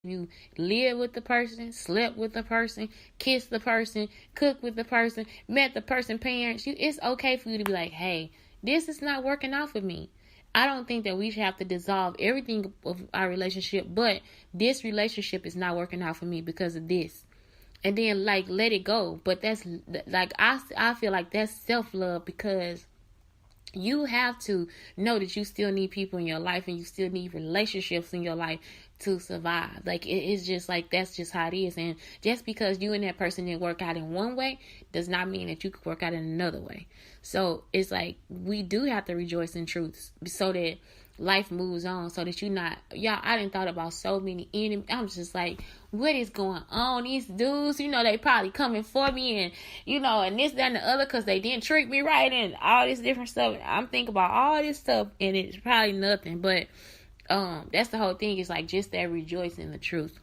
You live with the person, slept with the person, kissed the person, cooked with the person, met the person parents. It's okay for you to be like, hey, this is not working out for me. I don't think that we should have to dissolve everything of our relationship, but this relationship is not working out for me because of this. And then like let it go. But that's like I feel like that's self-love, because you have to know that you still need people in your life and you still need relationships in your life to survive. Like it's just like that's just how it is. And just because you and that person didn't work out in one way does not mean that you could work out in another way. So it's like we do have to rejoice in truth so that life moves on, so that you not, y'all, I didn't thought about so many enemies. I'm just like, what is going on? These dudes, they probably coming for me, and and this, that, and the other, because they didn't treat me right, and all this different stuff. I'm thinking about all this stuff, and it's probably nothing, but that's the whole thing. Is like just that rejoicing in the truth.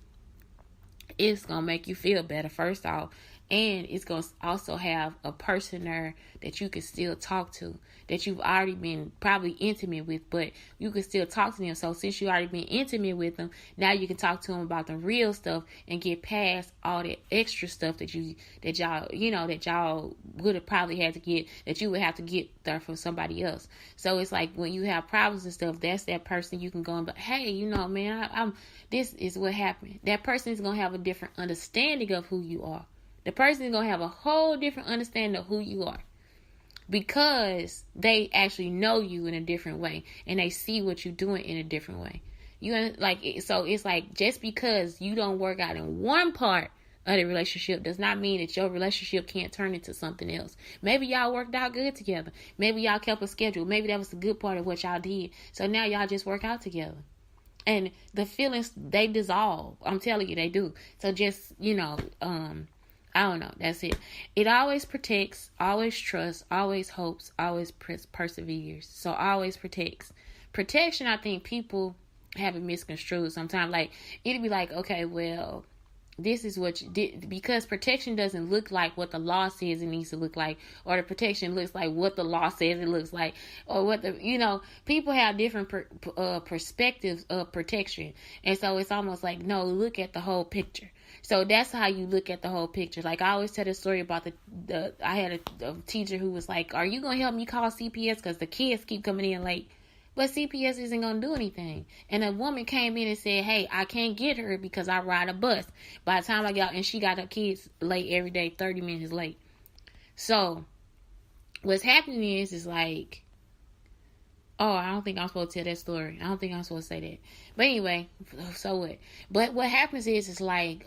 It's gonna make you feel better, first off. And it's going to also have a person there that you can still talk to, that you've already been probably intimate with, but you can still talk to them. So since you already been intimate with them, now you can talk to them about the real stuff and get past all that extra stuff that y'all would have probably had to get, that you would have to get there from somebody else. So it's like when you have problems and stuff, that's that person you can go and be, hey, man, I'm this is what happened. That person is going to have a different understanding of who you are. The person is going to have a whole different understanding of who you are, because they actually know you in a different way, and they see what you're doing in a different way. So it's like, just because you don't work out in one part of the relationship does not mean that your relationship can't turn into something else. Maybe y'all worked out good together. Maybe y'all kept a schedule. Maybe that was the good part of what y'all did. So now y'all just work out together. And the feelings, they dissolve. I'm telling you, they do. So just, I don't know. That's it. It always protects, always trusts, always hopes, always perseveres. So always protects. Protection, I think people have it misconstrued sometimes. Like, it'd be like, okay, well, this is what you did, because protection doesn't look like what the law says it needs to look like, or the protection looks like what the law says it looks like, or what people have different perspectives of protection. And so it's almost like, no, look at the whole picture. So that's how you look at the whole picture. Like, I always tell the story about I had a teacher who was like, are you going to help me call CPS? Because the kids keep coming in late. But CPS isn't going to do anything. And a woman came in and said, hey, I can't get her because I ride a bus. By the time I got, and she got her kids late every day, 30 minutes late. So what's happening is like, oh, I don't think I'm supposed to tell that story. I don't think I'm supposed to say that. But anyway, so what? But what happens is like,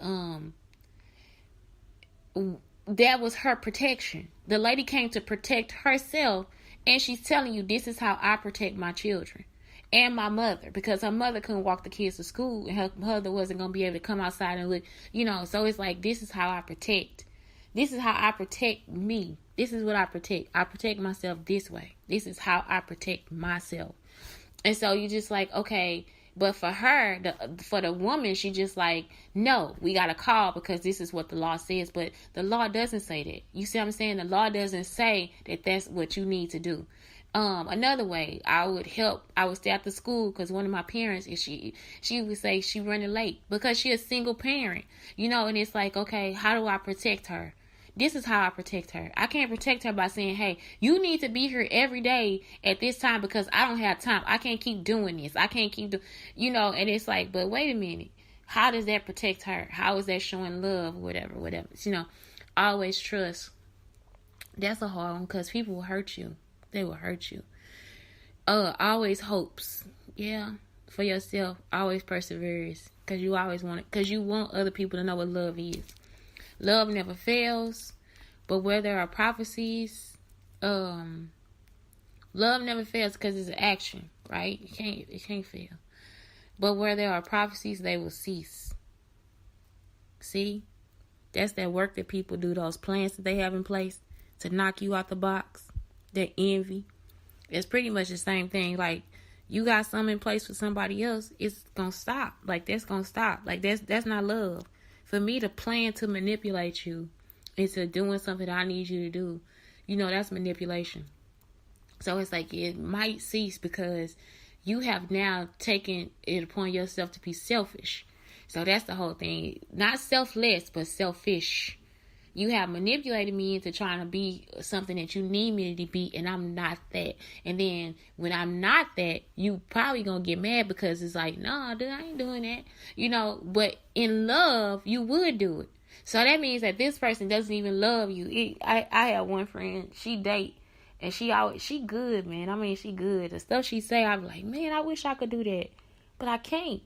that was her protection. The lady came to protect herself, and she's telling you, this is how I protect my children and my mother, because her mother couldn't walk the kids to school, and her mother wasn't going to be able to come outside and look, so it's like, this is how I protect. This is how I protect me. This is what I protect. I protect myself this way. This is how I protect myself. And so you just like, okay, but for her, for the woman, she just like, no, we got to call because this is what the law says. But the law doesn't say that. You see what I'm saying? The law doesn't say that that's what you need to do. Another way I would stay after school, because one of my parents, is she would say she running late because she a single parent, and it's like, okay, how do I protect her? This is how I protect her. I can't protect her by saying, hey, you need to be here every day at this time because I don't have time. I can't keep doing this. I can't keep and it's like, but wait a minute. How does that protect her? How is that showing love? Whatever. Always trust. That's a hard one, because people will hurt you. They will hurt you. Always hopes. Yeah. For yourself. Always perseveres. Because you always want it. Because you want other people to know what love is. Love never fails, but where there are prophecies, love never fails because it's an action, right? It can't fail. But where there are prophecies, they will cease. See? That's that work that people do, those plans that they have in place to knock you out the box, that envy. It's pretty much the same thing. Like, you got something in place for somebody else, it's going to stop. Like, that's going to stop. Like, that's not love. For me to plan to manipulate you into doing something that I need you to do, that's manipulation. So it's like, it might cease because you have now taken it upon yourself to be selfish. So that's the whole thing. Not selfless, but selfish. You have manipulated me into trying to be something that you need me to be, and I'm not that. And then when I'm not that, you probably gonna get mad because it's like, nah, dude, I ain't doing that. But in love, you would do it. So that means that this person doesn't even love you. I had one friend, she date, and she good, man. I mean, she good. The stuff she say, I'm like, man, I wish I could do that. But I can't.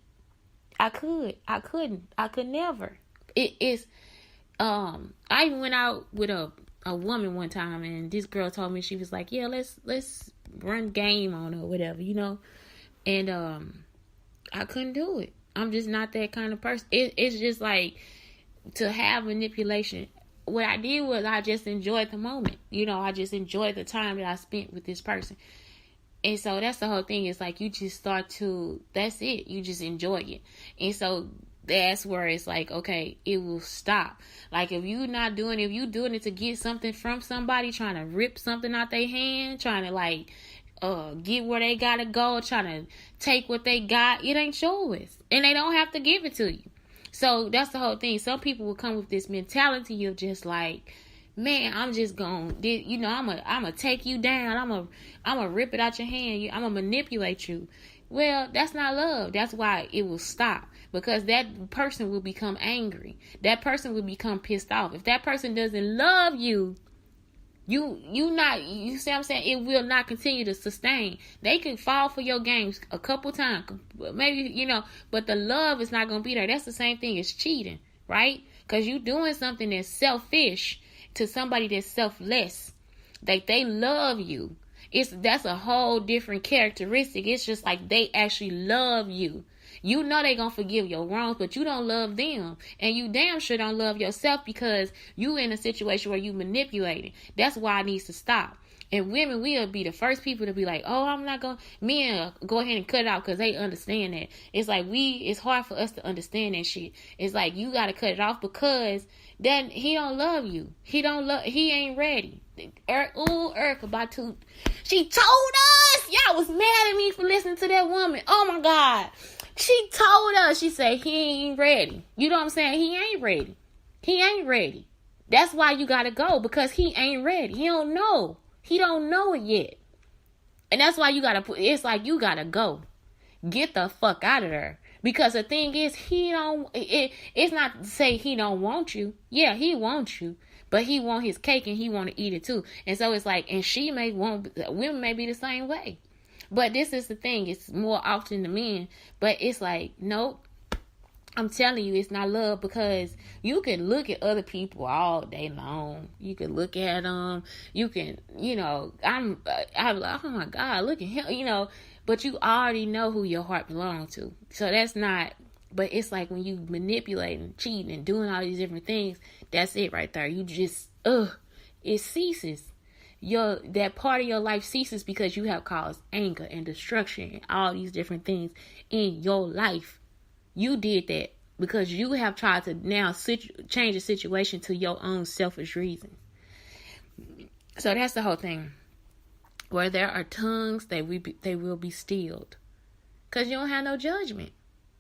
I couldn't. I could never. I went out with a woman one time, and this girl told me, she was like, yeah, let's run game on her or whatever, and I couldn't do it. I'm just not that kind of person. It's just like, to have manipulation. What I did was I just enjoyed the moment. I just enjoyed the time that I spent with this person. And so that's the whole thing. It's like you just start to, that's it. You just enjoy it. And so that's where it's like, okay, it will stop. Like if you doing it to get something from somebody, trying to rip something out their hand, trying to get where they gotta go, trying to take what they got, it ain't yours. And they don't have to give it to you. So that's the whole thing. Some people will come with this mentality of just like, man, I'm just gonna, I'm gonna take you down. I'm gonna rip it out your hand. I'm gonna manipulate you. Well, that's not love. That's why it will stop. Because that person will become angry. That person will become pissed off. If that person doesn't love you, you see what I'm saying? It will not continue to sustain. They can fall for your games a couple times, maybe, but the love is not going to be there. That's the same thing as cheating, right? Because you doing something that's selfish to somebody that's selfless. Like they love you. That's a whole different characteristic. It's just like they actually love you. You know they gonna forgive your wrongs, but you don't love them. And you damn sure don't love yourself because you in a situation where you manipulating. That's why it needs to stop. And women will be the first people to be like, oh, I'm not gonna, men go ahead and cut it out because they understand that. It's like it's hard for us to understand that shit. It's like you gotta cut it off because then he don't love you. He ain't ready. Erica about to, she told us, y'all was mad at me for listening to that woman. Oh my God. She told us, she said he ain't ready. You know what I'm saying? He ain't ready. He ain't ready. That's why you gotta go, because he ain't ready. He don't know. He don't know it yet. And that's why it's like you gotta go. Get the fuck out of there. Because the thing is, it's not to say he don't want you. Yeah, he wants you. But he want his cake and he want to eat it too. And so it's like, and women may be the same way. But this is the thing. It's more often the men. But it's like, nope. I'm telling you, it's not love, because you can look at other people all day long. You can look at them. You can, I'm like, oh my God, look at him, But you already know who your heart belongs to. So that's not, but it's like when you manipulate and cheating and doing all these different things, that's it right there. You just, it ceases. That part of your life ceases because you have caused anger and destruction and all these different things in your life. You did that because you have tried to now change the situation to your own selfish reasons. So that's the whole thing. Where there are tongues, they will be stilled, because you don't have no judgment.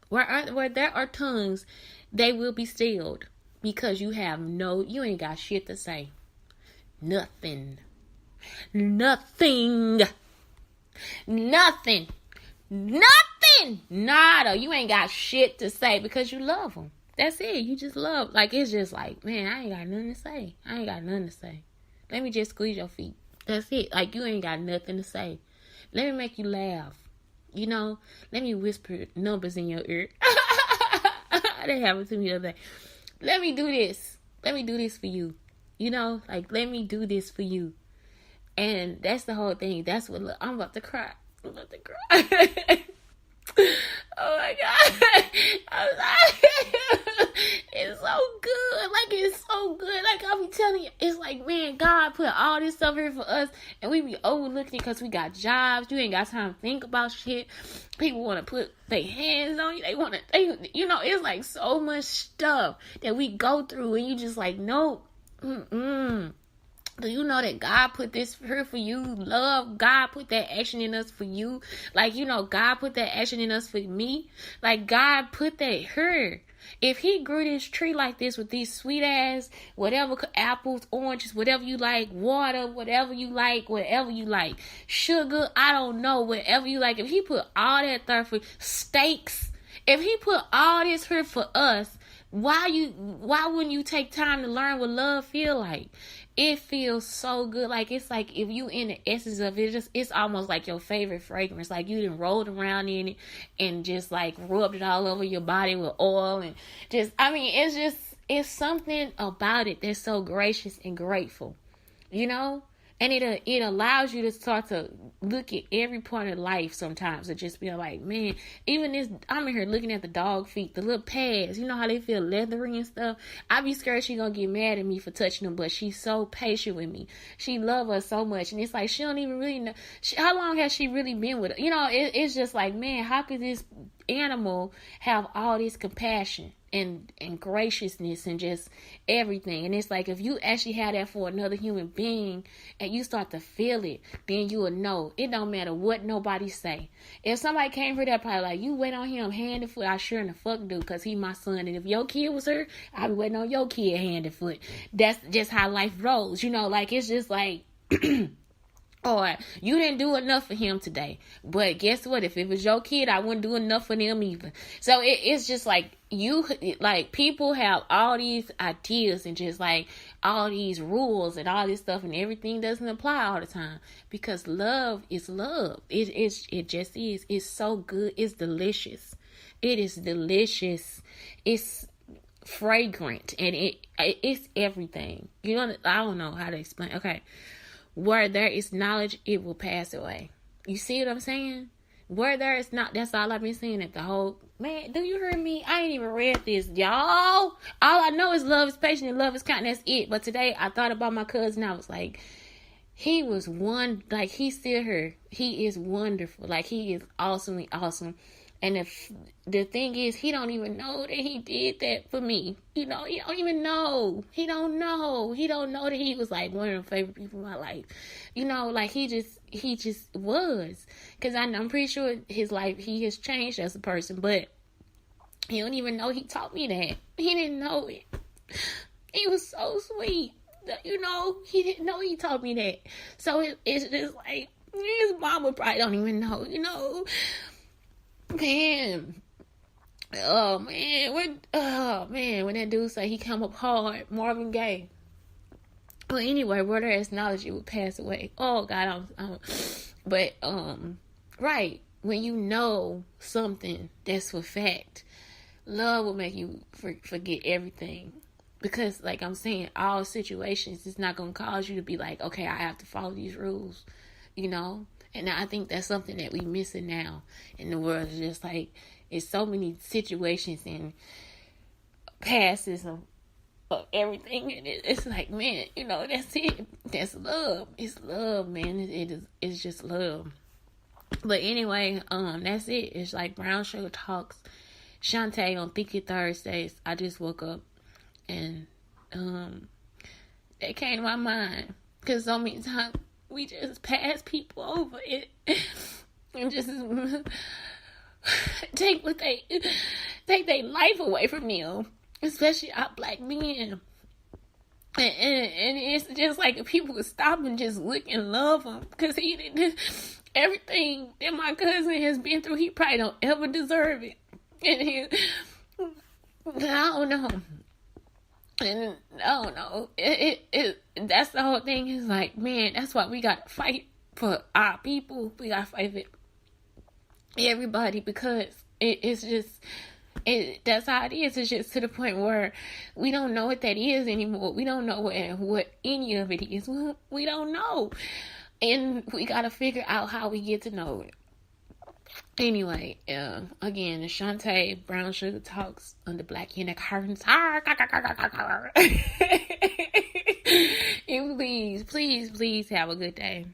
Where there are tongues, they will be stilled, because you ain't got shit to say. Nothing. Nada. You ain't got shit to say because you love them. That's it. You just love. Like, it's just like, man, I ain't got nothing to say. Let me just squeeze your feet. That's it. Like, you ain't got nothing to say. Let me make you laugh. Let me whisper numbers in your ear. That happened to me the other day. Let me do this. Let me do this for you. Like, let me do this for you. And that's the whole thing. That's what, I'm about to cry. Oh my God. I'm sorry. It's so good. Like, it's so good. Like, I'll be telling you, it's like, man, God put all this stuff here for us, and we be overlooking it because we got jobs. You ain't got time to think about shit. People want to put their hands on you. They want to, it's like so much stuff that we go through, and you just like, nope. Do you know that God put this here for you? Love, God put that action in us for you. Like, God put that action in us for me. Like, God put that here. If he grew this tree like this with these sweet ass, whatever, apples, oranges, whatever you like, water, whatever you like, sugar, I don't know, whatever you like. If he put all that there for steaks, if he put all this here for us, why wouldn't you take time to learn what love feel like? It feels so good. Like, it's like if you in the essence of it, it's almost like your favorite fragrance. Like you done rolled around in it and just like rubbed it all over your body with oil and it's something about it that's so gracious and grateful, you know? And it allows you to start to look at every part of life sometimes and just be like, man, even this, I'm in here looking at the dog feet, the little pads, you know how they feel leathery and stuff. I be scared she gonna get mad at me for touching them, but she's so patient with me. She love us so much. And it's like, she don't even really know, how long has she really been with her? You know, it's just like, man, how could this animal have all this compassion and graciousness and just everything? And it's like, if you actually have that for another human being and you start to feel it, then you will know. It don't matter what nobody say. If somebody came for that, probably like, you wait on him hand and foot. I sure in the fuck do, because he my son. And if your kid was her, I'd be waiting on your kid hand and foot. That's just how life rolls, you know. Like, it's just like or you didn't do enough for him today. But guess what? If it was your kid, I wouldn't do enough for them either. So it's just like people have all these ideas and just like all these rules and all this stuff, and everything doesn't apply all the time, because love is love. It just is. It's so good. It's delicious. It is delicious. It's fragrant, and it's everything. You know, I don't know how to explain. Okay. Where there is knowledge, it will pass away. You see what I'm saying? Where there is not, that's all I've been saying at the whole, man, do you hear me? I ain't even read this, y'all. All I know is love is patient and love is kind. That's it. But today I thought about my cousin. I was like, he was he's still here. He is wonderful. Like, he is awesomely awesome. And the thing is, he don't even know that he did that for me. You know, he don't even know. He don't know. He don't know that he was like one of the favorite people in my life. You know, like he just was. Because I'm pretty sure his life, he has changed as a person. But he don't even know he taught me that. He didn't know it. He was so sweet. You know, he didn't know he taught me that. So it's just like, his mama probably don't even know, you know. Man, when that dude say he come up hard, Marvin Gaye. Well, anyway, where there is knowledge, it would pass away. Oh God, right, when you know something that's for fact, love will make you forget everything. Because, like I'm saying, all situations, it's not gonna cause you to be like, okay, I have to follow these rules, you know. And I think that's something that we missing now in the world. It's just like, it's so many situations and passes of everything. And it's like, man, you know, that's it. That's love. It's love, man. It's just love. But anyway, that's it. It's like Brown Sugar Talks. Shantae on Thinky Thursdays. I just woke up and that came to my mind. Because so many times we just pass people over it and just take their life away from them, especially our black men. And it's just like if people would stop and just look and love him, because he did everything that my cousin has been through. He probably don't ever deserve it, and I don't know. And I don't know. That's the whole thing. Is like, man, that's why we gotta fight for our people. We gotta fight for everybody, because it's just that's how it is. It's just to the point where we don't know what that is anymore. We don't know what any of it is. We don't know, and we gotta figure out how we get to know it. Anyway, again, it's Shantae, Brown Sugar Talks on the Black Unicorns. And please have a good day.